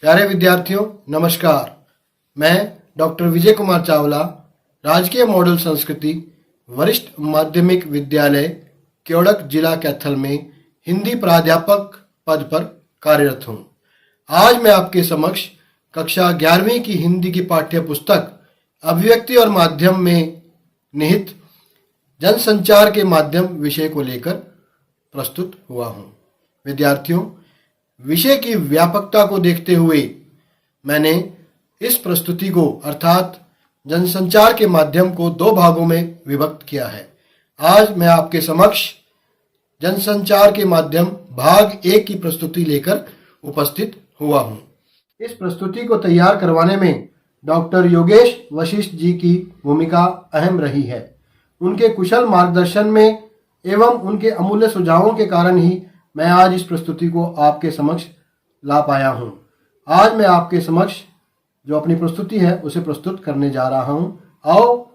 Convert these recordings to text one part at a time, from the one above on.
प्यारे विद्यार्थियों, नमस्कार। मैं डॉक्टर विजय कुमार चावला, राजकीय मॉडल संस्कृति वरिष्ठ माध्यमिक विद्यालय केवड़क जिला कैथल में हिंदी प्राध्यापक पद पर कार्यरत हूँ। आज मैं आपके समक्ष कक्षा 11वीं की हिंदी की पाठ्य पुस्तक अभिव्यक्ति और माध्यम में निहित जनसंचार के माध्यम विषय को लेकर प्रस्तुत हुआ हूँ। विद्यार्थियों, विषय की व्यापकता को देखते हुए मैंने इस प्रस्तुति को अर्थात जनसंचार के माध्यम को दो भागों में विभक्त किया है। आज मैं आपके समक्ष जनसंचार के माध्यम भाग 1 की प्रस्तुति लेकर उपस्थित हुआ हूँ। इस प्रस्तुति को तैयार करवाने में डॉक्टर योगेश वशिष्ठ जी की भूमिका अहम रही है। उनके कुशल मार्गदर्शन में एवं उनके अमूल्य सुझावों के कारण ही मैं आज इस प्रस्तुति को आपके समक्ष ला पाया हूँ। आज मैं आपके समक्ष जो अपनी प्रस्तुति है उसे प्रस्तुत करने जा रहा हूँ। आओ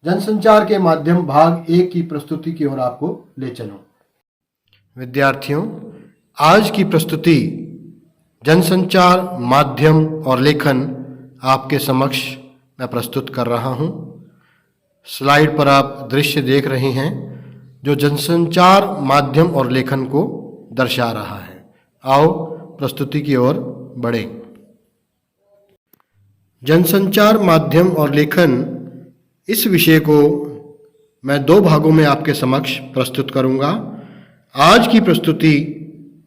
जनसंचार के माध्यम भाग 1 की प्रस्तुति की ओर आपको ले चलूँ। विद्यार्थियों, आज की प्रस्तुति जनसंचार माध्यम और लेखन आपके समक्ष मैं प्रस्तुत कर रहा हूँ। स्लाइड पर आप दृश्य देख रहे हैं जो जनसंचार माध्यम और लेखन को दर्शा रहा है। आओ प्रस्तुति की ओर बढ़ें। जनसंचार माध्यम और लेखन इस विषय को मैं दो भागों में आपके समक्ष प्रस्तुत करूंगा। आज की प्रस्तुति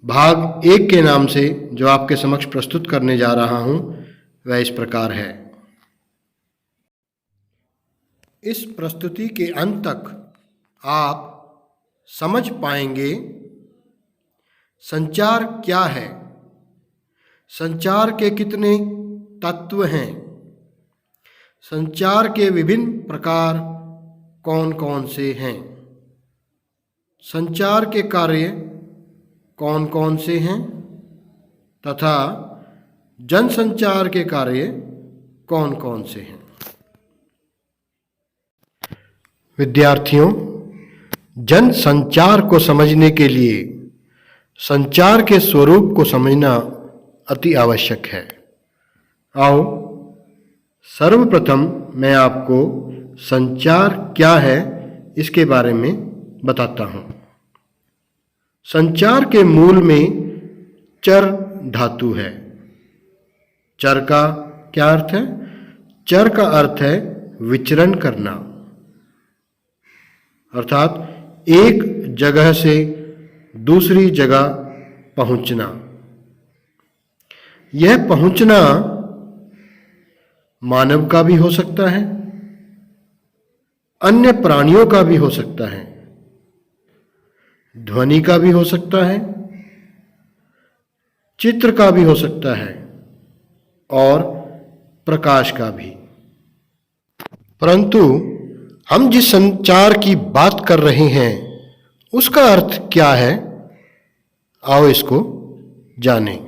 भाग 1 के नाम से जो आपके समक्ष प्रस्तुत करने जा रहा हूं वह इस प्रकार है। इस प्रस्तुति के अंत तक आप समझ पाएंगे संचार क्या है, संचार के कितने तत्व हैं, संचार के विभिन्न प्रकार कौन कौन से हैं, संचार के कार्य कौन कौन से हैं तथा जनसंचार के कार्य कौन कौन से हैं। विद्यार्थियों, जनसंचार को समझने के लिए संचार के स्वरूप को समझना अति आवश्यक है। आओ सर्वप्रथम मैं आपको संचार क्या है इसके बारे में बताता हूँ। संचार के मूल में चर धातु है। चर का क्या अर्थ है? चर का अर्थ है विचरण करना, अर्थात एक जगह से दूसरी जगह पहुंचना। यह पहुंचना मानव का भी हो सकता है, अन्य प्राणियों का भी हो सकता है, ध्वनि का भी हो सकता है, चित्र का भी हो सकता है और प्रकाश का भी। परंतु हम जिस संचार की बात कर रहे हैं उसका अर्थ क्या है, आओ इसको जानें।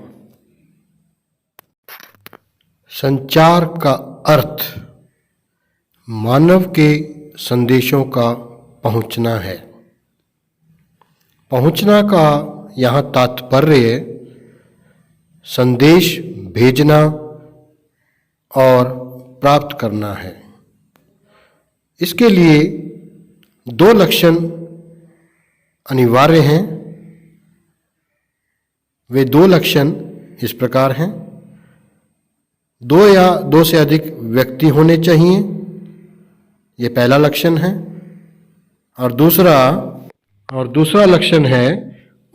संचार का अर्थ मानव के संदेशों का पहुंचना है। पहुंचना का यहाँ तात्पर्य संदेश भेजना और प्राप्त करना है। इसके लिए दो लक्षण अनिवार्य हैं। वे दो लक्षण इस प्रकार हैं। दो या दो से अधिक व्यक्ति होने चाहिए, ये पहला लक्षण है। और दूसरा लक्षण है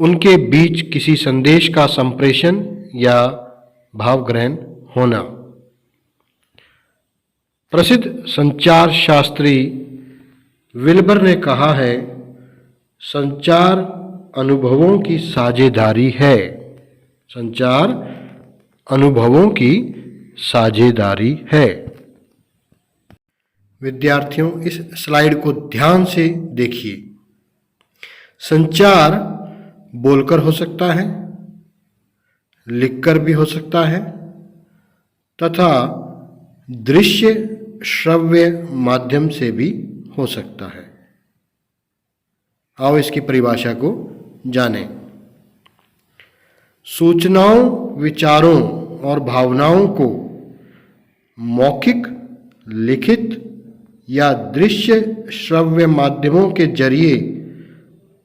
उनके बीच किसी संदेश का संप्रेषण या भाव ग्रहण होना। प्रसिद्ध संचार शास्त्री विल्बर ने कहा है, संचार अनुभवों की साझेदारी है। संचार अनुभवों की साझेदारी है। विद्यार्थियों, इस स्लाइड को ध्यान से देखिए। संचार बोलकर हो सकता है, लिखकर भी हो सकता है तथा दृश्य श्रव्य माध्यम से भी हो सकता है। आओ इसकी परिभाषा को जानें। सूचनाओं, विचारों और भावनाओं को मौखिक, लिखित या दृश्य श्रव्य माध्यमों के जरिए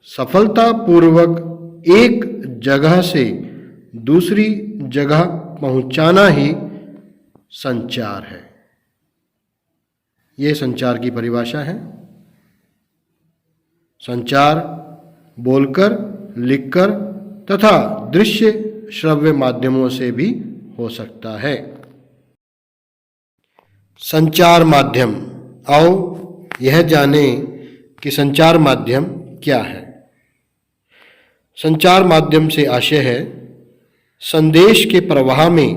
सफलतापूर्वक एक जगह से दूसरी जगह पहुंचाना ही संचार है। ये संचार की परिभाषा है। संचार बोलकर, लिखकर तथा दृश्य श्रव्य माध्यमों से भी हो सकता है। संचार माध्यम। आओ यह जानें कि संचार माध्यम क्या है। संचार माध्यम से आशय है संदेश के प्रवाह में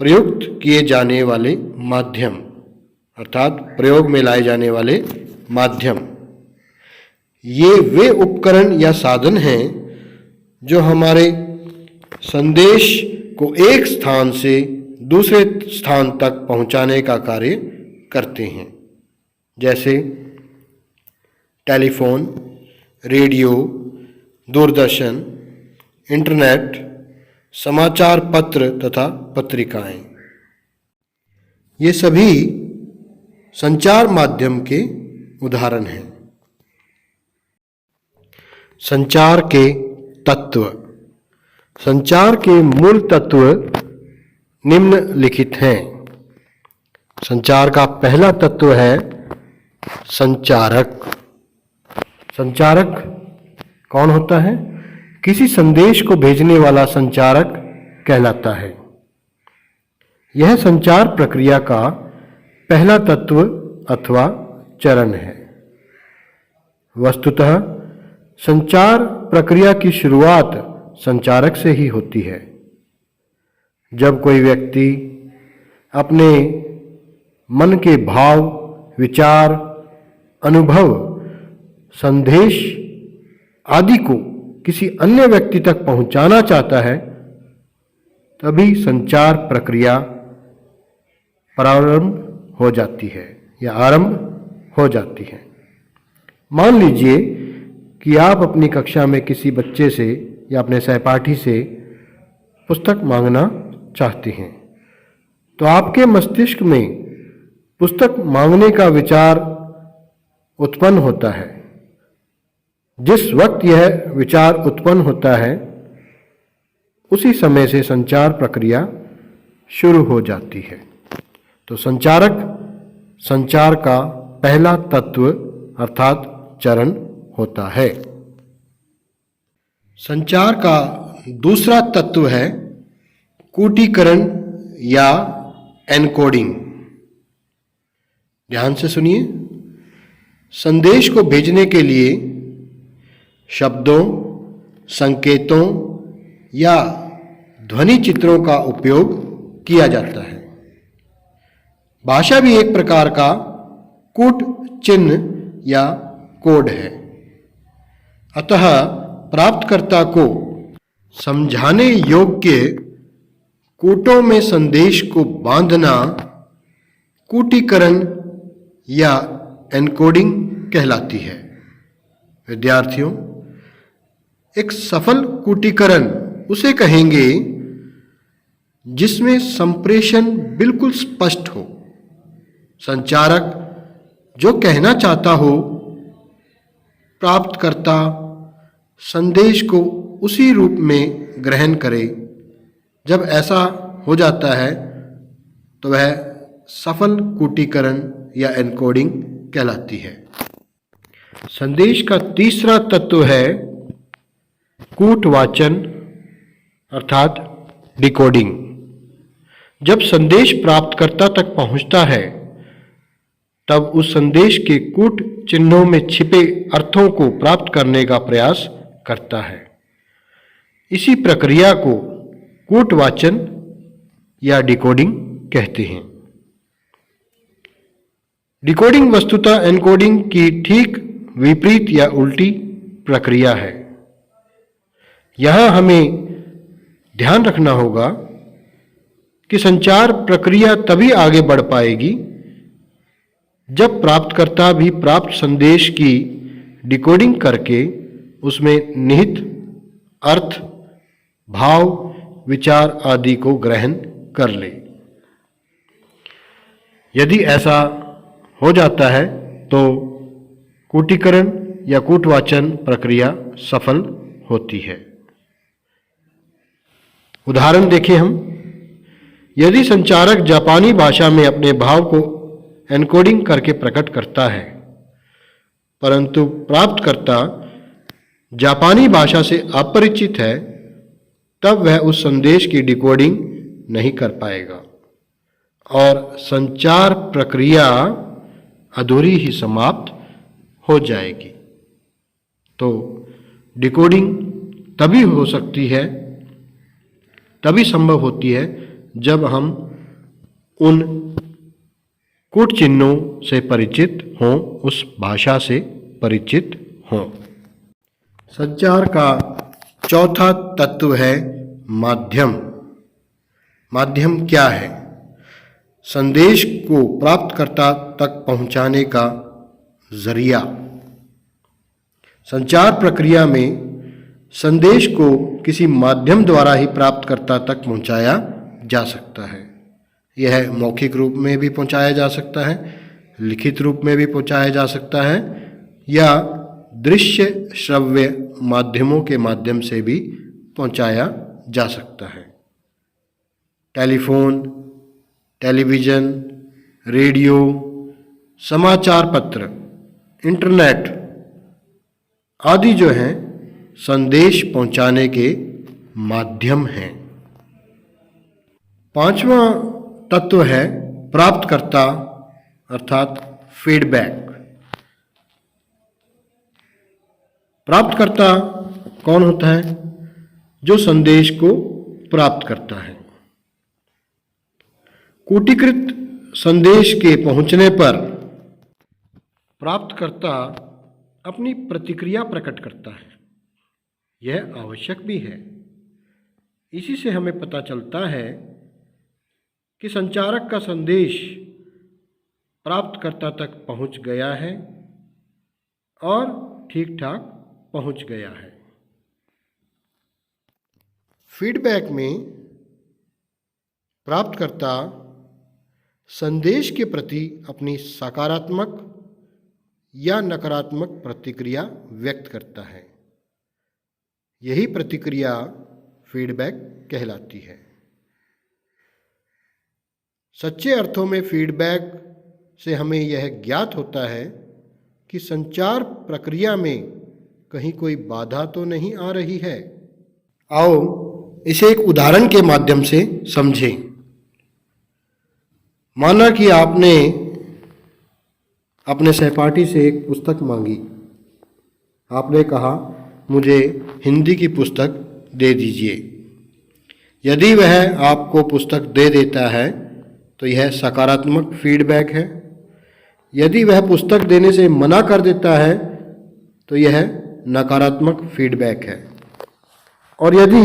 प्रयुक्त किए जाने वाले माध्यम, अर्थात प्रयोग में लाए जाने वाले माध्यम। ये वे उपकरण या साधन हैं जो हमारे संदेश को एक स्थान से दूसरे स्थान तक पहुंचाने का कार्य करते हैं, जैसे टेलीफोन, रेडियो, दूरदर्शन, इंटरनेट, समाचार पत्र तथा पत्रिकाएं। ये सभी संचार माध्यम के उदाहरण हैं। संचार के तत्व। संचार के मूल तत्व निम्नलिखित हैं। संचार का पहला तत्व है संचारक। संचारक कौन होता है? किसी संदेश को भेजने वाला संचारक कहलाता है। यह संचार प्रक्रिया का पहला तत्व अथवा चरण है। वस्तुतः संचार प्रक्रिया की शुरुआत संचारक से ही होती है। जब कोई व्यक्ति अपने मन के भाव, विचार, अनुभव, संदेश आदि को किसी अन्य व्यक्ति तक पहुंचाना चाहता है, तभी संचार प्रक्रिया प्रारंभ हो जाती है या आरंभ हो जाती है। मान लीजिए कि आप अपनी कक्षा में किसी बच्चे से या अपने सहपाठी से पुस्तक मांगना चाहते हैं, तो आपके मस्तिष्क में पुस्तक मांगने का विचार उत्पन्न होता है। जिस वक्त यह विचार उत्पन्न होता है, उसी समय से संचार प्रक्रिया शुरू हो जाती है। तो संचारक संचार का पहला तत्व अर्थात चरण होता है। संचार का दूसरा तत्व है कूटीकरण या एनकोडिंग। ध्यान से सुनिए। संदेश को भेजने के लिए शब्दों, संकेतों या ध्वनि चित्रों का उपयोग किया जाता है। भाषा भी एक प्रकार का कूट चिन्ह या कोड है। अतः प्राप्तकर्ता को समझाने योग्य कूटों में संदेश को बांधना कूटीकरण या एनकोडिंग कहलाती है। विद्यार्थियों, एक सफल कूटीकरण उसे कहेंगे जिसमें संप्रेषण बिल्कुल स्पष्ट हो। संचारक जो कहना चाहता हो, प्राप्तकर्ता संदेश को उसी रूप में ग्रहण करे। जब ऐसा हो जाता है तो वह सफल कूटीकरण या एनकोडिंग कहलाती है। संदेश का तीसरा तत्व है कूटवाचन अर्थात डिकोडिंग। जब संदेश प्राप्तकर्ता तक पहुंचता है, तब उस संदेश के कूट चिन्हों में छिपे अर्थों को प्राप्त करने का प्रयास करता है। इसी प्रक्रिया को कूटवाचन या डिकोडिंग कहते हैं। डिकोडिंग वस्तुतः एनकोडिंग की ठीक विपरीत या उल्टी प्रक्रिया है। यहां हमें ध्यान रखना होगा कि संचार प्रक्रिया तभी आगे बढ़ पाएगी जब प्राप्तकर्ता भी प्राप्त संदेश की डिकोडिंग करके उसमें निहित अर्थ, भाव, विचार आदि को ग्रहण कर ले। यदि ऐसा हो जाता है तो कूटीकरण या कूटवाचन प्रक्रिया सफल होती है। उदाहरण देखें हम। यदि संचारक जापानी भाषा में अपने भाव को एन्कोडिंग करके प्रकट करता है, परंतु प्राप्तकर्ता जापानी भाषा से अपरिचित है, तब वह उस संदेश की डिकोडिंग नहीं कर पाएगा और संचार प्रक्रिया अधूरी ही समाप्त हो जाएगी। तो डिकोडिंग तभी संभव होती है जब हम उन कूट चिन्हों से परिचित हों, उस भाषा से परिचित हों। संचार का चौथा तत्व है माध्यम। माध्यम क्या है? संदेश को प्राप्तकर्ता तक पहुंचाने का जरिया। संचार प्रक्रिया में संदेश को किसी माध्यम द्वारा ही प्राप्तकर्ता तक पहुंचाया जा सकता है। यह मौखिक रूप में भी पहुंचाया जा सकता है, लिखित रूप में भी पहुंचाया जा सकता है, या दृश्य श्रव्य माध्यमों के माध्यम से भी पहुंचाया जा सकता है। टेलीफोन, टेलीविज़न, रेडियो, समाचार पत्र, इंटरनेट आदि जो हैं संदेश पहुंचाने के माध्यम हैं। पांचवा तत्व है प्राप्तकर्ता अर्थात फीडबैक। प्राप्तकर्ता कौन होता है? जो संदेश को प्राप्त करता है। कूटीकृत संदेश के पहुंचने पर प्राप्तकर्ता अपनी प्रतिक्रिया प्रकट करता है। यह आवश्यक भी है। इसी से हमें पता चलता है कि संचारक का संदेश प्राप्तकर्ता तक पहुंच गया है और ठीक ठाक पहुंच गया है। फीडबैक में प्राप्तकर्ता संदेश के प्रति अपनी सकारात्मक या नकारात्मक प्रतिक्रिया व्यक्त करता है। यही प्रतिक्रिया फीडबैक कहलाती है। सच्चे अर्थों में फीडबैक से हमें यह ज्ञात होता है कि संचार प्रक्रिया में कहीं कोई बाधा तो नहीं आ रही है। आओ इसे एक उदाहरण के माध्यम से समझें। माना कि आपने अपने सहपाठी से एक पुस्तक मांगी। आपने कहा, मुझे हिंदी की पुस्तक दे दीजिए। यदि वह आपको पुस्तक दे देता है तो यह सकारात्मक फीडबैक है। यदि वह पुस्तक देने से मना कर देता है तो यह नकारात्मक फीडबैक है। और यदि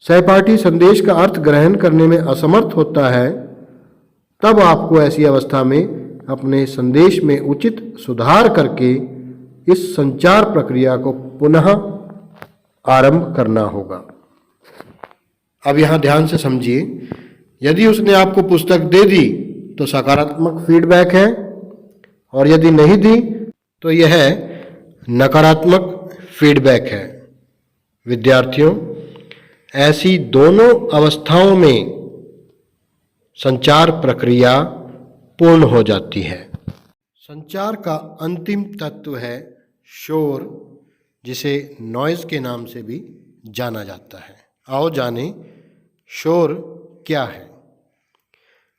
सहपाठी संदेश का अर्थ ग्रहण करने में असमर्थ होता है, तब आपको ऐसी अवस्था में अपने संदेश में उचित सुधार करके इस संचार प्रक्रिया को पुनः आरंभ करना होगा। अब यहाँ ध्यान से समझिए। यदि उसने आपको पुस्तक दे दी तो सकारात्मक फीडबैक है, और यदि नहीं दी तो यह नकारात्मक फीडबैक है। विद्यार्थियों, ऐसी दोनों अवस्थाओं में संचार प्रक्रिया पूर्ण हो जाती है। संचार का अंतिम तत्व है शोर, जिसे नॉइज़ के नाम से भी जाना जाता है। आओ जानें शोर क्या है।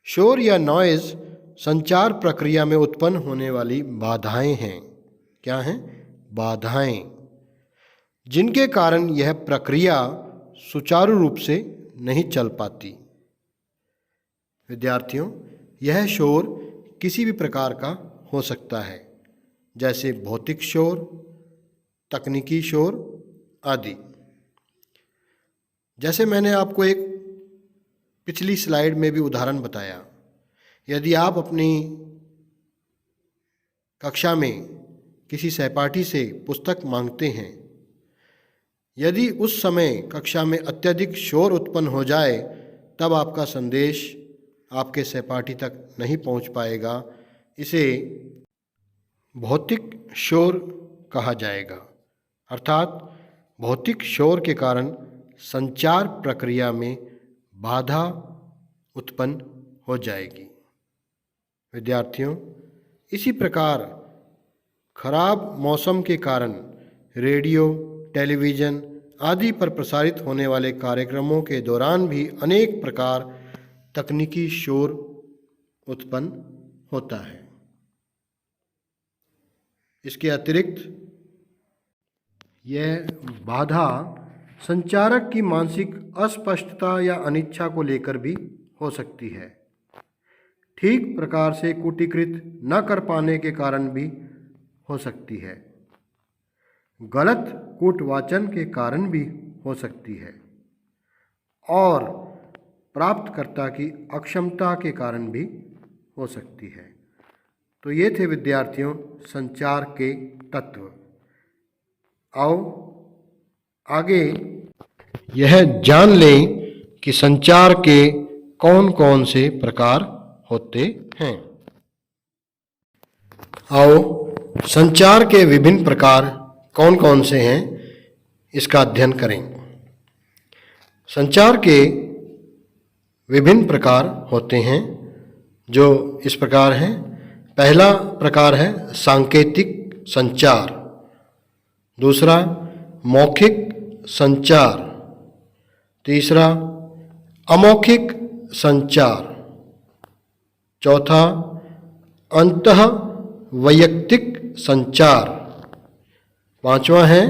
शोर या नॉइज़ संचार प्रक्रिया में उत्पन्न होने वाली बाधाएं हैं। क्या हैं? बाधाएं, जिनके कारण यह प्रक्रिया सुचारू रूप से नहीं चल पाती। विद्यार्थियों, यह शोर किसी भी प्रकार का हो सकता है, जैसे भौतिक शोर, तकनीकी शोर आदि। जैसे मैंने आपको एक पिछली स्लाइड में भी उदाहरण बताया। यदि आप अपनी कक्षा में किसी सहपाठी से पुस्तक मांगते हैं यदि उस समय कक्षा में अत्यधिक शोर उत्पन्न हो जाए तब आपका संदेश आपके सहपाठी तक नहीं पहुंच पाएगा। इसे भौतिक शोर कहा जाएगा। अर्थात भौतिक शोर के कारण संचार प्रक्रिया में बाधा उत्पन्न हो जाएगी। विद्यार्थियों, इसी प्रकार खराब मौसम के कारण रेडियो, टेलीविज़न आदि पर प्रसारित होने वाले कार्यक्रमों के दौरान भी अनेक प्रकार तकनीकी शोर उत्पन्न होता है। इसके अतिरिक्त यह बाधा संचारक की मानसिक अस्पष्टता या अनिच्छा को लेकर भी हो सकती है। ठीक प्रकार से कूटीकृत न कर पाने के कारण भी हो सकती है। गलत कूटवाचन के कारण भी हो सकती है और प्राप्तकर्ता की अक्षमता के कारण भी हो सकती है। तो ये थे विद्यार्थियों संचार के तत्व। आओ आगे यह जान लें कि संचार के कौन कौन से प्रकार होते हैं। आओ संचार के विभिन्न प्रकार कौन कौन से हैं इसका अध्ययन करें। संचार के विभिन्न प्रकार होते हैं जो इस प्रकार हैं। पहला प्रकार है सांकेतिक संचार, दूसरा मौखिक संचार, तीसरा अमौखिक संचार, चौथा अंतः वैयक्तिक संचार, पांचवा है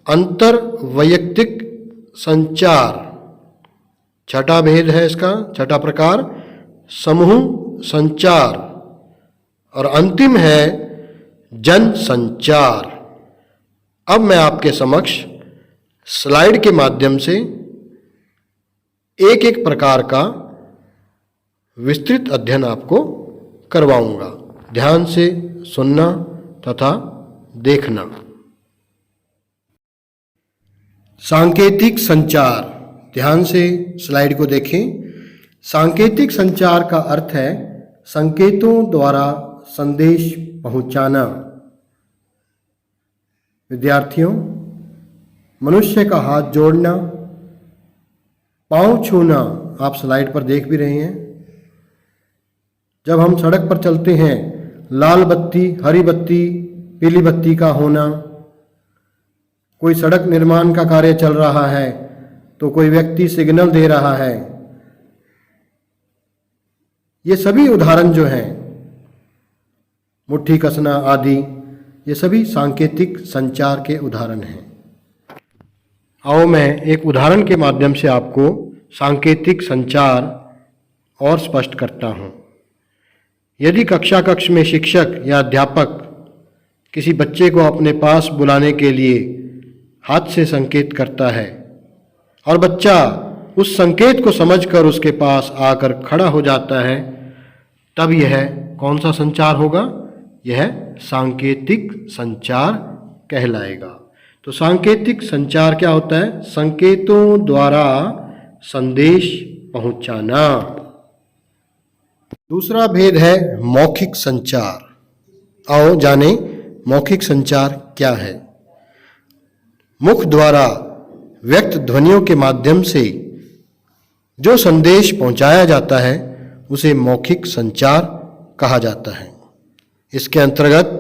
अंतर वैयक्तिक संचार, छठा भेद है इसका, छठा प्रकार समूह संचार और अंतिम है जन संचार। अब मैं आपके समक्ष स्लाइड के माध्यम से एक एक प्रकार का विस्तृत अध्ययन आपको करवाऊंगा। ध्यान से सुनना तथा देखना। सांकेतिक संचार, ध्यान से स्लाइड को देखें। सांकेतिक संचार का अर्थ है संकेतों द्वारा संदेश पहुंचाना। विद्यार्थियों, मनुष्य का हाथ जोड़ना, पांव छूना आप स्लाइड पर देख भी रहे हैं। जब हम सड़क पर चलते हैं, लाल बत्ती, हरी बत्ती, पीली बत्ती का होना, कोई सड़क निर्माण का कार्य चल रहा है तो कोई व्यक्ति सिग्नल दे रहा है, ये सभी उदाहरण जो हैं, मुट्ठी कसना आदि, ये सभी सांकेतिक संचार के उदाहरण हैं। आओ मैं एक उदाहरण के माध्यम से आपको सांकेतिक संचार और स्पष्ट करता हूँ। यदि कक्षा कक्ष में शिक्षक या अध्यापक किसी बच्चे को अपने पास बुलाने के लिए हाथ से संकेत करता है और बच्चा उस संकेत को समझकर उसके पास आकर खड़ा हो जाता है, तब यह कौन सा संचार होगा? यह सांकेतिक संचार कहलाएगा। तो सांकेतिक संचार क्या होता है? संकेतों द्वारा संदेश पहुंचाना। दूसरा भेद है मौखिक संचार। आओ जानें मौखिक संचार क्या है। मुख द्वारा व्यक्त ध्वनियों के माध्यम से जो संदेश पहुंचाया जाता है उसे मौखिक संचार कहा जाता है। इसके अंतर्गत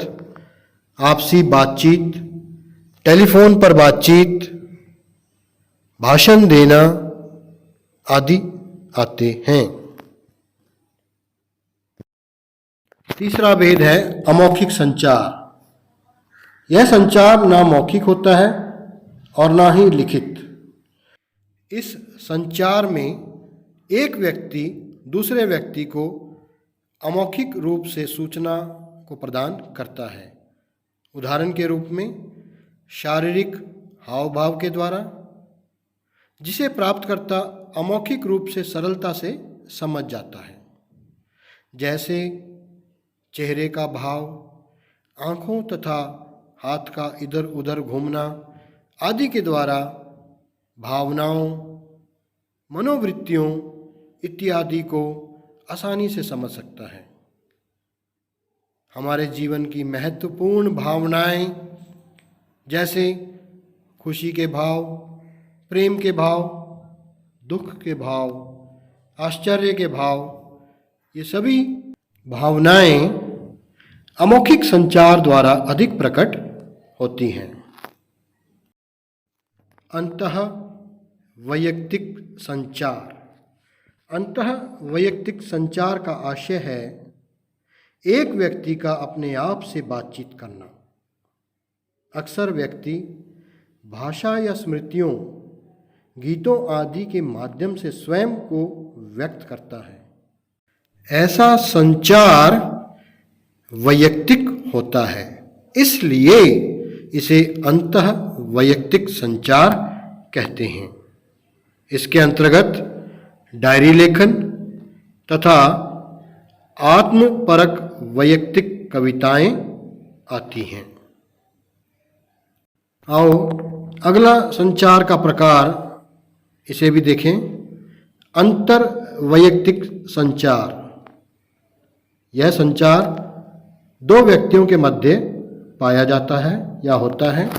आपसी बातचीत, टेलीफोन पर बातचीत, भाषण देना आदि आते हैं। तीसरा भेद है अमौखिक संचार। यह संचार ना मौखिक होता है और ना ही लिखित। इस संचार में एक व्यक्ति दूसरे व्यक्ति को अमौखिक रूप से सूचना को प्रदान करता है। उदाहरण के रूप में शारीरिक हाव भाव के द्वारा, जिसे प्राप्तकर्ता अमौखिक रूप से सरलता से समझ जाता है, जैसे चेहरे का भाव, आँखों तथा हाथ का इधर उधर घूमना आदि के द्वारा भावनाओं, मनोवृत्तियों इत्यादि को आसानी से समझ सकता है। हमारे जीवन की महत्वपूर्ण भावनाएं जैसे खुशी के भाव, प्रेम के भाव, दुख के भाव, आश्चर्य के भाव, ये सभी भावनाएं अमौखिक संचार द्वारा अधिक प्रकट होती हैं। अंतः वैयक्तिक संचार। अंतः वैयक्तिक संचार का आशय है एक व्यक्ति का अपने आप से बातचीत करना। अक्सर व्यक्ति भाषा या स्मृतियों, गीतों आदि के माध्यम से स्वयं को व्यक्त करता है। ऐसा संचार वैयक्तिक होता है, इसलिए इसे अंतः वैयक्तिक संचार कहते हैं। इसके अंतर्गत डायरी लेखन तथा आत्मपरक वैयक्तिक कविताएं आती हैं। आओ अगला संचार का प्रकार इसे भी देखें, अंतर वैयक्तिक संचार। यह संचार दो व्यक्तियों के मध्य पाया जाता है या होता है।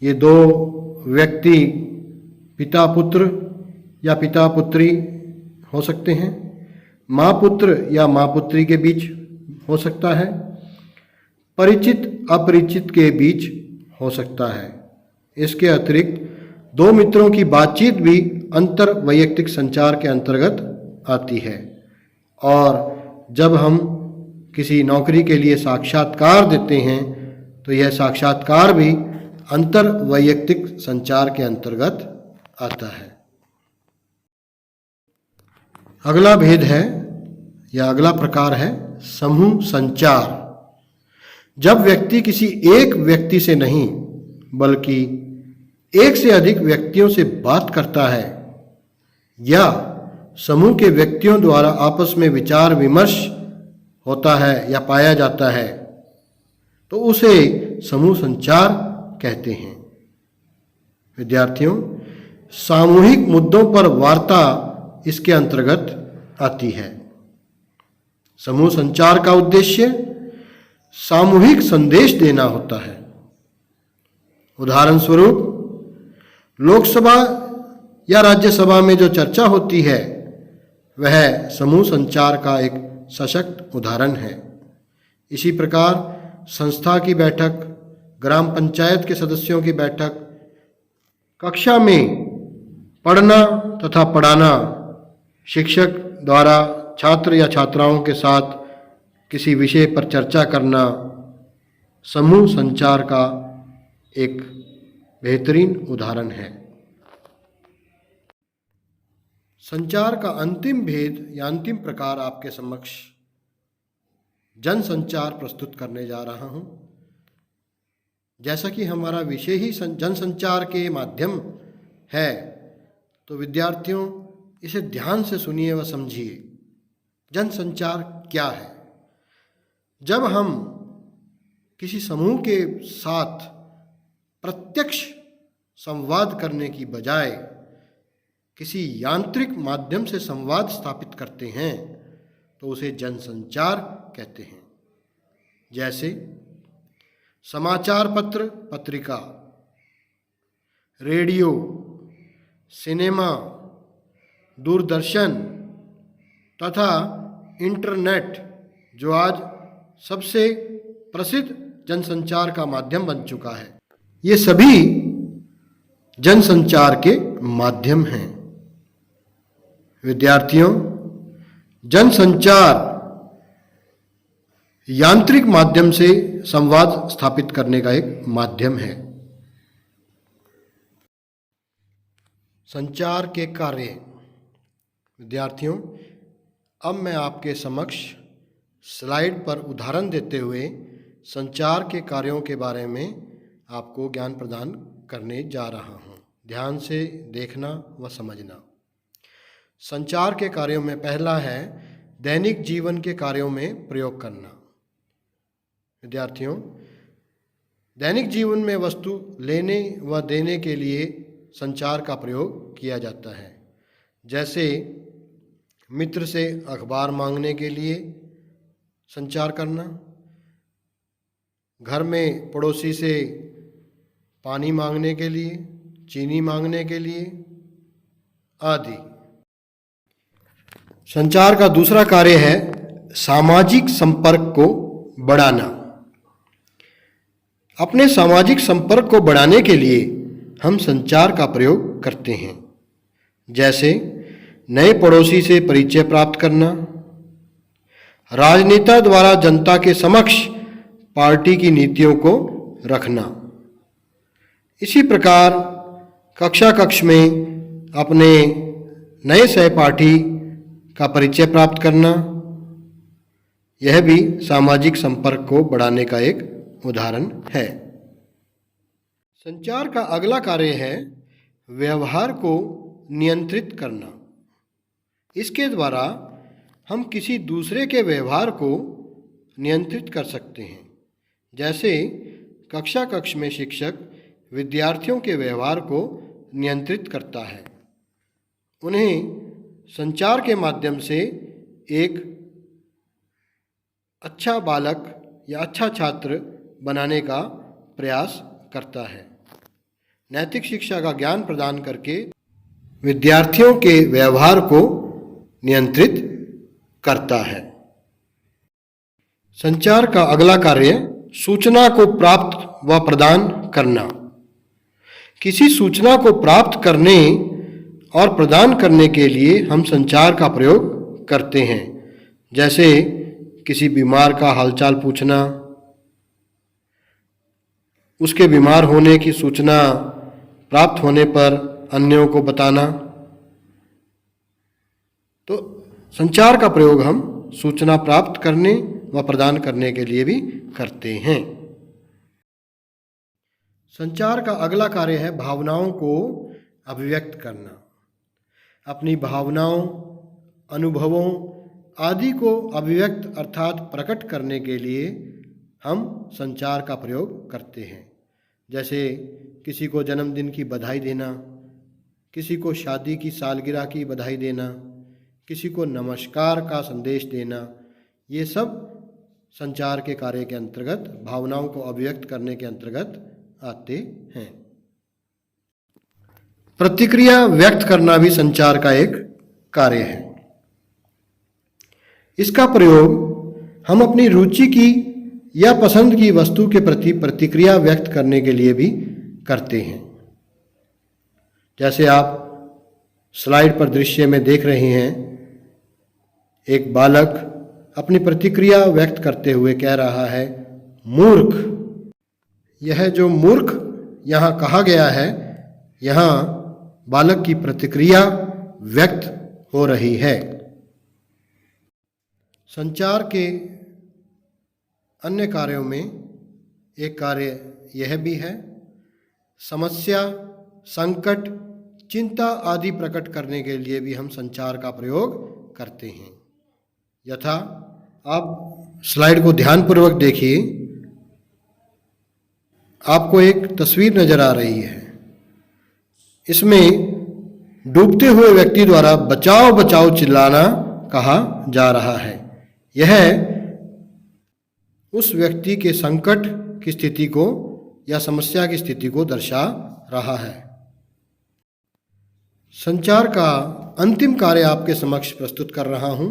ये दो व्यक्ति पिता पुत्र या पिता पुत्री हो सकते हैं, माँ पुत्र या माँ पुत्री के बीच हो सकता है, परिचित अपरिचित के बीच हो सकता है। इसके अतिरिक्त दो मित्रों की बातचीत भी अंतर वैयक्तिक संचार के अंतर्गत आती है। और जब हम किसी नौकरी के लिए साक्षात्कार देते हैं तो यह साक्षात्कार भी अंतर वैयक्तिक संचार के अंतर्गत आता है। अगला भेद है या अगला प्रकार है समूह संचार। जब व्यक्ति किसी एक व्यक्ति से नहीं बल्कि एक से अधिक व्यक्तियों से बात करता है या समूह के व्यक्तियों द्वारा आपस में विचार विमर्श होता है या पाया जाता है तो उसे समूह संचार कहते हैं। विद्यार्थियों, सामूहिक मुद्दों पर वार्ता इसके अंतर्गत आती है। समूह संचार का उद्देश्य सामूहिक संदेश देना होता है। उदाहरण स्वरूप, लोकसभा या राज्यसभा में जो चर्चा होती है वह समूह संचार का एक सशक्त उदाहरण है। इसी प्रकार संस्था की बैठक, ग्राम पंचायत के सदस्यों की बैठक, कक्षा में पढ़ना तथा पढ़ाना, शिक्षक द्वारा छात्र या छात्राओं के साथ किसी विषय पर चर्चा करना समूह संचार का एक बेहतरीन उदाहरण है। संचार का अंतिम भेद या अंतिम प्रकार आपके समक्ष जनसंचार प्रस्तुत करने जा रहा हूं। जैसा कि हमारा विषय ही जनसंचार के माध्यम है तो विद्यार्थियों इसे ध्यान से सुनिए व समझिए। जनसंचार क्या है? जब हम किसी समूह के साथ प्रत्यक्ष संवाद करने की बजाय किसी यांत्रिक माध्यम से संवाद स्थापित करते हैं तो उसे जनसंचार कहते हैं। जैसे समाचार पत्र, पत्रिका, रेडियो, सिनेमा, दूरदर्शन तथा इंटरनेट जो आज सबसे प्रसिद्ध जनसंचार का माध्यम बन चुका है, ये सभी जनसंचार के माध्यम हैं। विद्यार्थियों, जनसंचार यांत्रिक माध्यम से संवाद स्थापित करने का एक माध्यम है। संचार के कार्य। विद्यार्थियों, अब मैं आपके समक्ष स्लाइड पर उदाहरण देते हुए संचार के कार्यों के बारे में आपको ज्ञान प्रदान करने जा रहा हूँ। ध्यान से देखना व समझना। संचार के कार्यों में पहला है दैनिक जीवन के कार्यों में प्रयोग करना। विद्यार्थियों, दैनिक जीवन में वस्तु लेने व देने के लिए संचार का प्रयोग किया जाता है। जैसे मित्र से अखबार मांगने के लिए संचार करना, घर में पड़ोसी से पानी मांगने के लिए, चीनी मांगने के लिए आदि। संचार का दूसरा कार्य है सामाजिक संपर्क को बढ़ाना। अपने सामाजिक संपर्क को बढ़ाने के लिए हम संचार का प्रयोग करते हैं। जैसे नए पड़ोसी से परिचय प्राप्त करना, राजनेता द्वारा जनता के समक्ष पार्टी की नीतियों को रखना। इसी प्रकार कक्ष में अपने नए सहपाठी का परिचय प्राप्त करना, यह भी सामाजिक संपर्क को बढ़ाने का एक उदाहरण है। संचार का अगला कार्य है व्यवहार को नियंत्रित करना। इसके द्वारा हम किसी दूसरे के व्यवहार को नियंत्रित कर सकते हैं। जैसे कक्ष में शिक्षक विद्यार्थियों के व्यवहार को नियंत्रित करता है, उन्हें संचार के माध्यम से एक अच्छा बालक या अच्छा छात्र बनाने का प्रयास करता है। नैतिक शिक्षा का ज्ञान प्रदान करके विद्यार्थियों के व्यवहार को नियंत्रित करता है। संचार का अगला कार्य सूचना को प्राप्त व प्रदान करना। किसी सूचना को प्राप्त करने और प्रदान करने के लिए हम संचार का प्रयोग करते हैं। जैसे किसी बीमार का हालचाल पूछना, उसके बीमार होने की सूचना प्राप्त होने पर अन्यों को बताना। तो संचार का प्रयोग हम सूचना प्राप्त करने व प्रदान करने के लिए भी करते हैं। संचार का अगला कार्य है भावनाओं को अभिव्यक्त करना। अपनी भावनाओं, अनुभवों आदि को अभिव्यक्त अर्थात प्रकट करने के लिए हम संचार का प्रयोग करते हैं। जैसे किसी को जन्मदिन की बधाई देना, किसी को शादी की सालगिरह की बधाई देना, किसी को नमस्कार का संदेश देना, ये सब संचार के कार्य के अंतर्गत, भावनाओं को अभिव्यक्त करने के अंतर्गत आते हैं। प्रतिक्रिया व्यक्त करना भी संचार का एक कार्य है। इसका प्रयोग हम अपनी रुचि की या पसंद की वस्तु के प्रति प्रतिक्रिया व्यक्त करने के लिए भी करते हैं। जैसे आप स्लाइड पर दृश्य में देख रहे हैं, एक बालक अपनी प्रतिक्रिया व्यक्त करते हुए कह रहा है मूर्ख। यह जो मूर्ख यहाँ कहा गया है, यहाँ बालक की प्रतिक्रिया व्यक्त हो रही है। संचार के अन्य कार्यों में एक कार्य यह भी है, समस्या, संकट, चिंता आदि प्रकट करने के लिए भी हम संचार का प्रयोग करते हैं। यथा आप स्लाइड को ध्यानपूर्वक देखिए, आपको एक तस्वीर नजर आ रही है। इसमें डूबते हुए व्यक्ति द्वारा बचाओ बचाओ चिल्लाना कहा जा रहा है। यह उस व्यक्ति के संकट की स्थिति को या समस्या की स्थिति को दर्शा रहा है। संचार का अंतिम कार्य आपके समक्ष प्रस्तुत कर रहा हूं,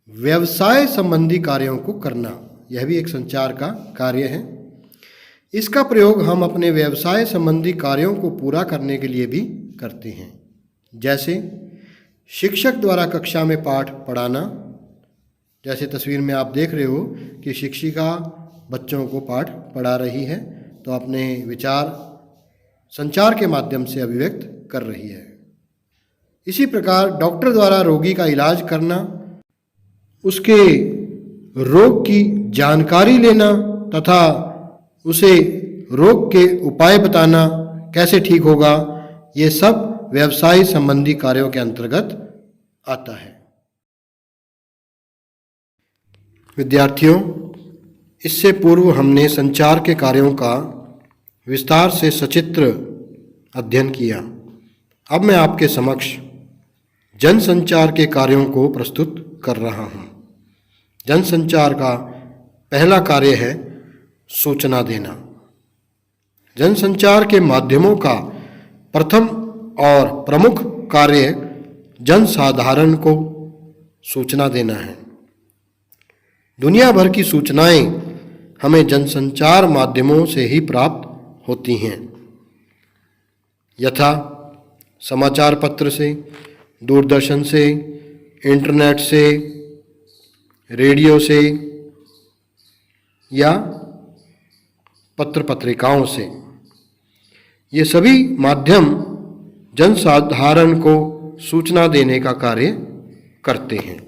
व्यवसाय संबंधी कार्यों को करना। यह भी एक संचार का कार्य है। इसका प्रयोग हम अपने व्यवसाय संबंधी कार्यों को पूरा करने के लिए भी करते हैं। जैसे शिक्षक द्वारा कक्षा में पाठ पढ़ाना। जैसे तस्वीर में आप देख रहे हो कि शिक्षिका बच्चों को पाठ पढ़ा रही है, तो अपने विचार संचार के माध्यम से अभिव्यक्त कर रही है। इसी प्रकार डॉक्टर द्वारा रोगी का इलाज करना, उसके रोग की जानकारी लेना तथा उसे रोग के उपाय बताना, कैसे ठीक होगा, ये सब व्यवसाय संबंधी कार्यों के अंतर्गत आता है। विद्यार्थियों, इससे पूर्व हमने संचार के कार्यों का विस्तार से सचित्र अध्ययन किया। अब मैं आपके समक्ष जनसंचार के कार्यों को प्रस्तुत कर रहा हूँ। जनसंचार का पहला कार्य है सूचना देना। जनसंचार के माध्यमों का प्रथम और प्रमुख कार्य जनसाधारण को सूचना देना है। दुनिया भर की सूचनाएं हमें जनसंचार माध्यमों से ही प्राप्त होती हैं, यथा समाचार पत्र से, दूरदर्शन से, इंटरनेट से, रेडियो से या पत्र पत्रिकाओं से। ये सभी माध्यम जनसाधारण को सूचना देने का कार्य करते हैं।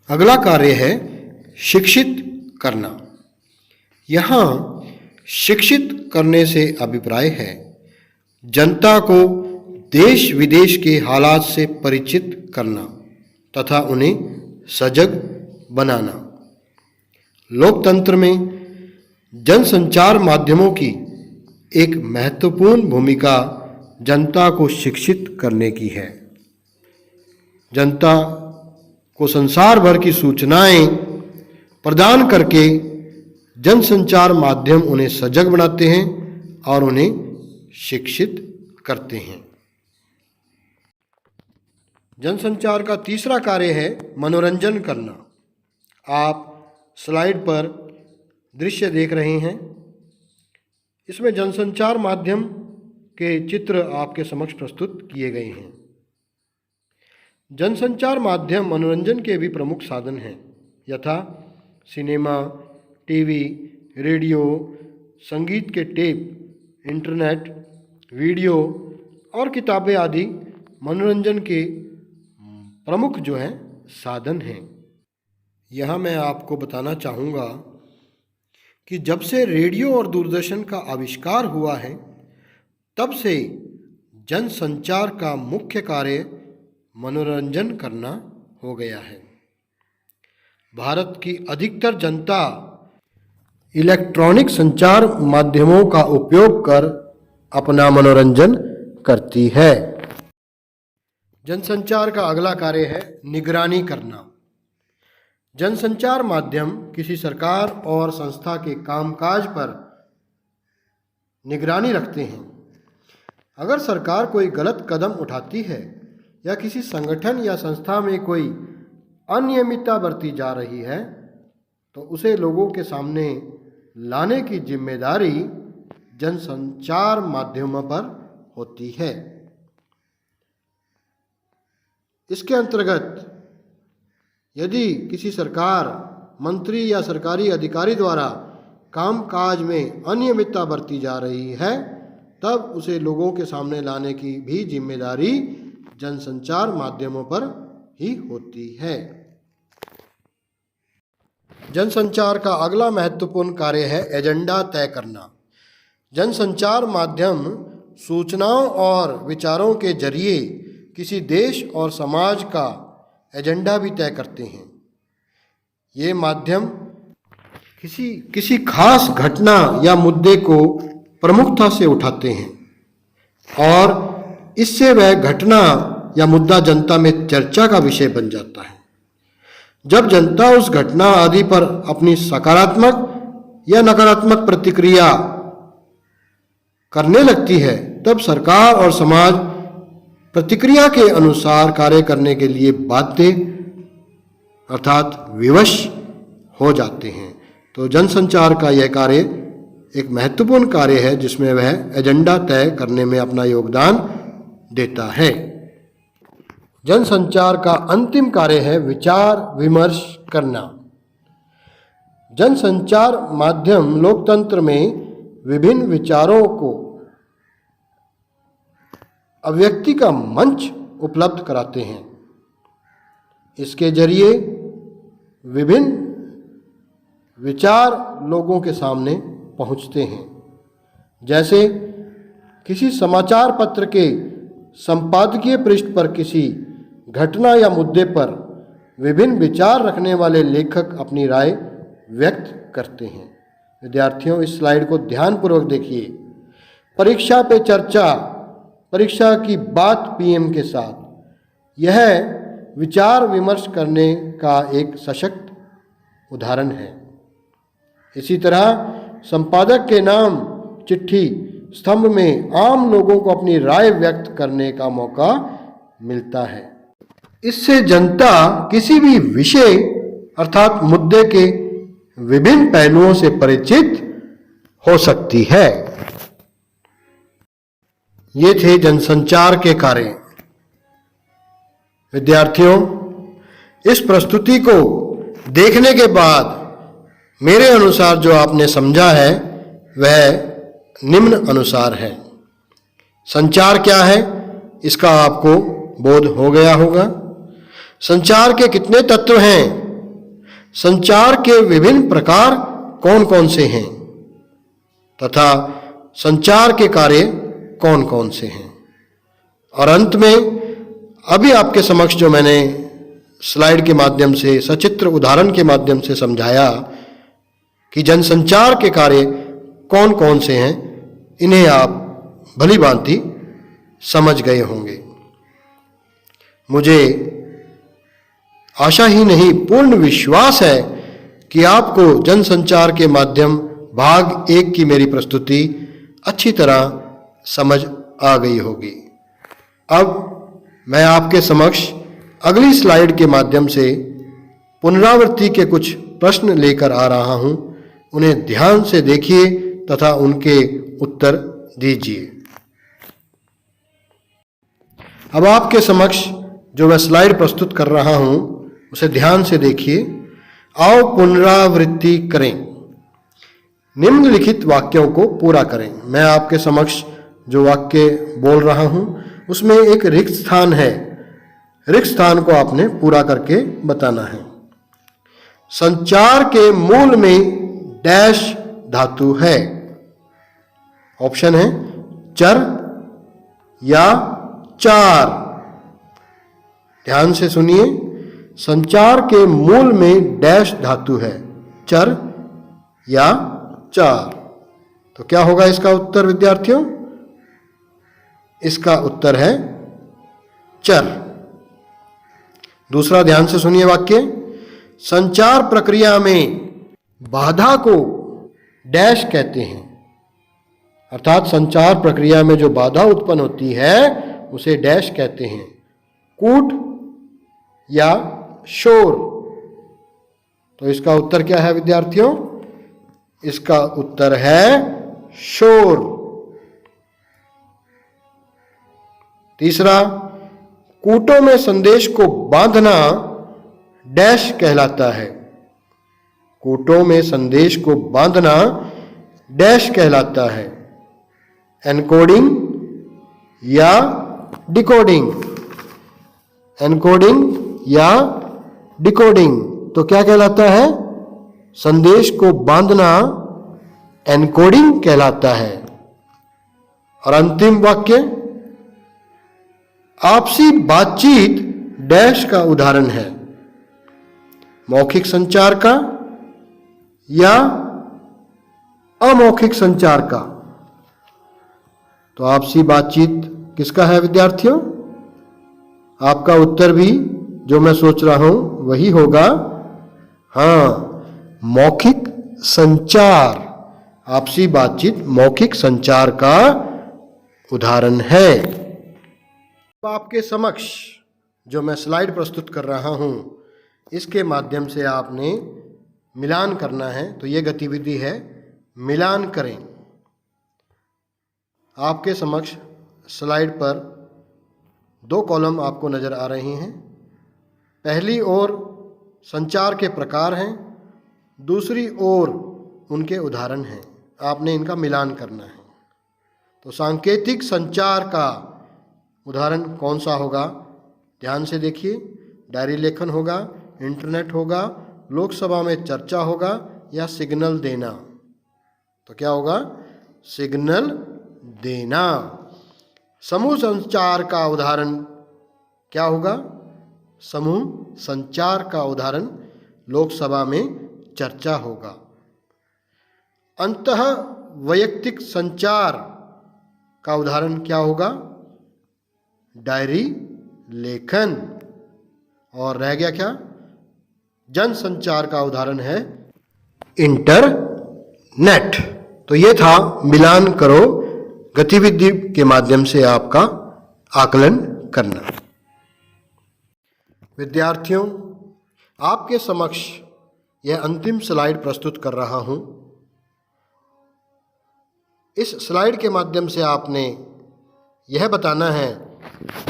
अगला कार्य है शिक्षित करना। यहाँ शिक्षित करने से अभिप्राय है जनता को देश विदेश के हालात से परिचित करना तथा उन्हें सजग बनाना। लोकतंत्र में जनसंचार माध्यमों की एक महत्वपूर्ण भूमिका जनता को शिक्षित करने की है। जनता को संसार भर की सूचनाएं प्रदान करके जनसंचार माध्यम उन्हें सजग बनाते हैं और उन्हें शिक्षित करते हैं। जनसंचार का तीसरा कार्य है मनोरंजन करना। आप स्लाइड पर दृश्य देख रहे हैं। इसमें जनसंचार माध्यम के चित्र आपके समक्ष प्रस्तुत किए गए हैं। जनसंचार माध्यम मनोरंजन के भी प्रमुख साधन हैं, यथा सिनेमा, टीवी, रेडियो, संगीत के टेप, इंटरनेट, वीडियो और किताबें आदि मनोरंजन के प्रमुख साधन हैं। यहाँ मैं आपको बताना चाहूँगा कि जब से रेडियो और दूरदर्शन का आविष्कार हुआ है, तब से जनसंचार का मुख्य कार्य मनोरंजन करना हो गया है। भारत की अधिकतर जनता इलेक्ट्रॉनिक संचार माध्यमों का उपयोग कर अपना मनोरंजन करती है। जनसंचार का अगला कार्य है निगरानी करना। जनसंचार माध्यम किसी सरकार और संस्था के कामकाज पर निगरानी रखते हैं। अगर सरकार कोई गलत कदम उठाती है या किसी संगठन या संस्था में कोई अनियमितता बरती जा रही है, तो उसे लोगों के सामने लाने की जिम्मेदारी जनसंचार माध्यमों पर होती है। इसके अंतर्गत यदि किसी सरकार, मंत्री या सरकारी अधिकारी द्वारा कामकाज में अनियमितता बरती जा रही है, तब उसे लोगों के सामने लाने की भी जिम्मेदारी जनसंचार माध्यमों पर ही होती है। जनसंचार का अगला महत्वपूर्ण कार्य है एजेंडा तय करना। जनसंचार माध्यम सूचनाओं और विचारों के जरिए किसी देश और समाज का एजेंडा भी तय करते हैं। ये माध्यम किसी खास घटना या मुद्दे को प्रमुखता से उठाते हैं और इससे वह घटना या मुद्दा जनता में चर्चा का विषय बन जाता है। जब जनता उस घटना आदि पर अपनी सकारात्मक या नकारात्मक प्रतिक्रिया करने लगती है, तब सरकार और समाज प्रतिक्रिया के अनुसार कार्य करने के लिए बाध्य अर्थात विवश हो जाते हैं। तो जनसंचार का यह कार्य एक महत्वपूर्ण कार्य है जिसमें वह एजेंडा तय करने में अपना योगदान देता है। जनसंचार का अंतिम कार्य है विचार विमर्श करना। जनसंचार माध्यम लोकतंत्र में विभिन्न विचारों को अभिव्यक्ति का मंच उपलब्ध कराते हैं। इसके जरिए विभिन्न विचार लोगों के सामने पहुंचते हैं। जैसे किसी समाचार पत्र के संपादकीय पृष्ठ पर किसी घटना या मुद्दे पर विभिन्न विचार रखने वाले लेखक अपनी राय व्यक्त करते हैं। विद्यार्थियों, इस स्लाइड को ध्यानपूर्वक देखिए। परीक्षा पे चर्चा, परीक्षा की बात पीएम के साथ, यह विचार विमर्श करने का एक सशक्त उदाहरण है। इसी तरह संपादक के नाम चिट्ठी स्तंभ में आम लोगों को अपनी राय व्यक्त करने का मौका मिलता है। इससे जनता किसी भी विषय अर्थात मुद्दे के विभिन्न पहलुओं से परिचित हो सकती है। ये थे जनसंचार के कार्य। विद्यार्थियों, इस प्रस्तुति को देखने के बाद मेरे अनुसार जो आपने समझा है वह निम्न अनुसार है। संचार क्या है इसका आपको बोध हो गया होगा। संचार के कितने तत्व हैं, संचार के विभिन्न प्रकार कौन कौन से हैं तथा संचार के कार्य कौन कौन से हैं, और अंत में अभी आपके समक्ष जो मैंने स्लाइड के माध्यम से, सचित्र उदाहरण के माध्यम से समझाया कि जनसंचार के कार्य कौन कौन से हैं, इन्हें आप भली भांति समझ गए होंगे। मुझे आशा ही नहीं पूर्ण विश्वास है कि आपको जनसंचार के माध्यम भाग 1 की मेरी प्रस्तुति अच्छी तरह समझ आ गई होगी। अब मैं आपके समक्ष अगली स्लाइड के माध्यम से पुनरावृत्ति के कुछ प्रश्न लेकर आ रहा हूं। उन्हें ध्यान से देखिए तथा उनके उत्तर दीजिए। अब आपके समक्ष जो मैं स्लाइड प्रस्तुत कर रहा हूं उसे ध्यान से देखिए। आओ पुनरावृत्ति करें। निम्नलिखित वाक्यों को पूरा करें। मैं आपके समक्ष जो वाक्य बोल रहा हूं उसमें एक रिक्त स्थान है। रिक्त स्थान को आपने पूरा करके बताना है। संचार के मूल में डैश धातु है। ऑप्शन है चर या चार। ध्यान से सुनिए, संचार के मूल में डैश धातु है, चर या चार। तो क्या होगा इसका उत्तर विद्यार्थियों? इसका उत्तर है चर। दूसरा, ध्यान से सुनिए वाक्य। संचार प्रक्रिया में बाधा को डैश कहते हैं, अर्थात संचार प्रक्रिया में जो बाधा उत्पन्न होती है उसे डैश कहते हैं, कूट या शोर। तो इसका उत्तर क्या है विद्यार्थियों? इसका उत्तर है शोर। तीसरा, कूटों में संदेश को बांधना डैश कहलाता है। कूटों में संदेश को बांधना डैश कहलाता है, एनकोडिंग या डिकोडिंग। एनकोडिंग या डिकोडिंग। तो क्या कहलाता है? संदेश को बांधना एनकोडिंग कहलाता है। और अंतिम वाक्य, आपसी बातचीत डैश का उदाहरण है, मौखिक संचार का या अमौखिक संचार का। तो आपसी बातचीत किसका है विद्यार्थियों? आपका उत्तर भी जो मैं सोच रहा हूं वही होगा। हां, मौखिक संचार। आपसी बातचीत मौखिक संचार का उदाहरण है। आपके समक्ष जो मैं स्लाइड प्रस्तुत कर रहा हूं इसके माध्यम से आपने मिलान करना है। तो ये गतिविधि है मिलान करें। आपके समक्ष स्लाइड पर 2 कॉलम आपको नजर आ रही हैं। पहली ओर संचार के प्रकार हैं, दूसरी ओर उनके उदाहरण हैं। आपने इनका मिलान करना है। तो सांकेतिक संचार का उदाहरण कौन सा होगा? ध्यान से देखिए। डायरी लेखन होगा, इंटरनेट होगा, लोकसभा में चर्चा होगा या सिग्नल देना। तो क्या होगा? सिग्नल देना। समूह संचार का उदाहरण क्या होगा? समूह संचार का उदाहरण लोकसभा में चर्चा होगा। अंतः वैयक्तिक संचार का उदाहरण क्या होगा? डायरी लेखन। और रह गया क्या? जन संचार का उदाहरण है इंटरनेट। तो ये था मिलान करो गतिविधि के माध्यम से आपका आकलन करना। विद्यार्थियों, आपके समक्ष यह अंतिम स्लाइड प्रस्तुत कर रहा हूं। इस स्लाइड के माध्यम से आपने यह बताना है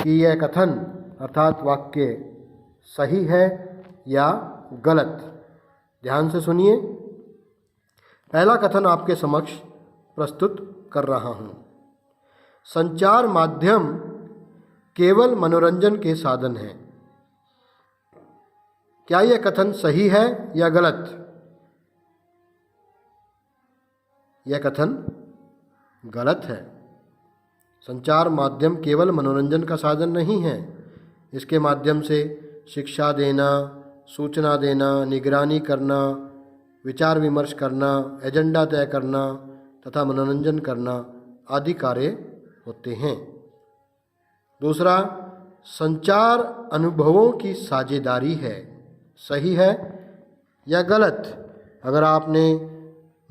कि यह कथन अर्थात वाक्य सही है या गलत। ध्यान से सुनिए। पहला कथन आपके समक्ष प्रस्तुत कर रहा हूं। संचार माध्यम केवल मनोरंजन के साधन है। क्या यह कथन सही है या गलत? यह कथन गलत है। संचार माध्यम केवल मनोरंजन का साधन नहीं है। इसके माध्यम से शिक्षा देना, सूचना देना, निगरानी करना, विचार विमर्श करना, एजेंडा तय करना तथा मनोरंजन करना आदि कार्य होते हैं। दूसरा, संचार अनुभवों की साझेदारी है। सही है या गलत? अगर आपने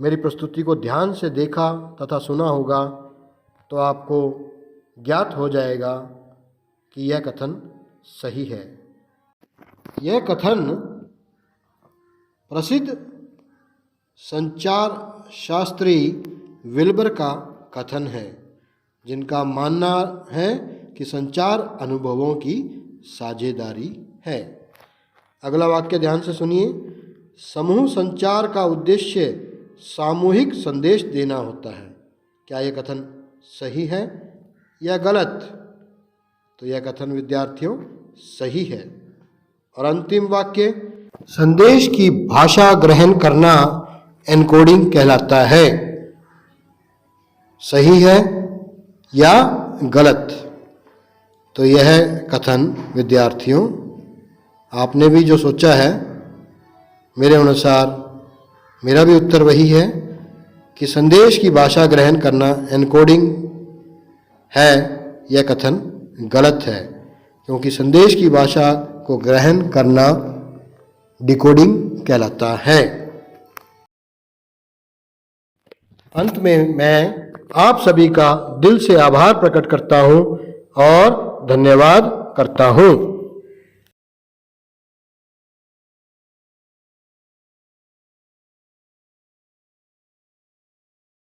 मेरी प्रस्तुति को ध्यान से देखा तथा सुना होगा तो आपको ज्ञात हो जाएगा कि यह कथन सही है। यह कथन प्रसिद्ध संचार शास्त्री विल्बर का कथन है, जिनका मानना है कि संचार अनुभवों की साझेदारी है। अगला वाक्य ध्यान से सुनिए। समूह संचार का उद्देश्य सामूहिक संदेश देना होता है। क्या यह कथन सही है या गलत? तो यह कथन विद्यार्थियों सही है। और अंतिम वाक्य, संदेश की भाषा ग्रहण करना एनकोडिंग कहलाता है। सही है या गलत? तो यह कथन विद्यार्थियों आपने भी जो सोचा है, मेरे अनुसार मेरा भी उत्तर वही है कि संदेश की भाषा ग्रहण करना एनकोडिंग है। यह कथन गलत है, क्योंकि संदेश की भाषा को ग्रहण करना डिकोडिंग कहलाता है। अंत में मैं आप सभी का दिल से आभार प्रकट करता हूं और धन्यवाद करता हूं।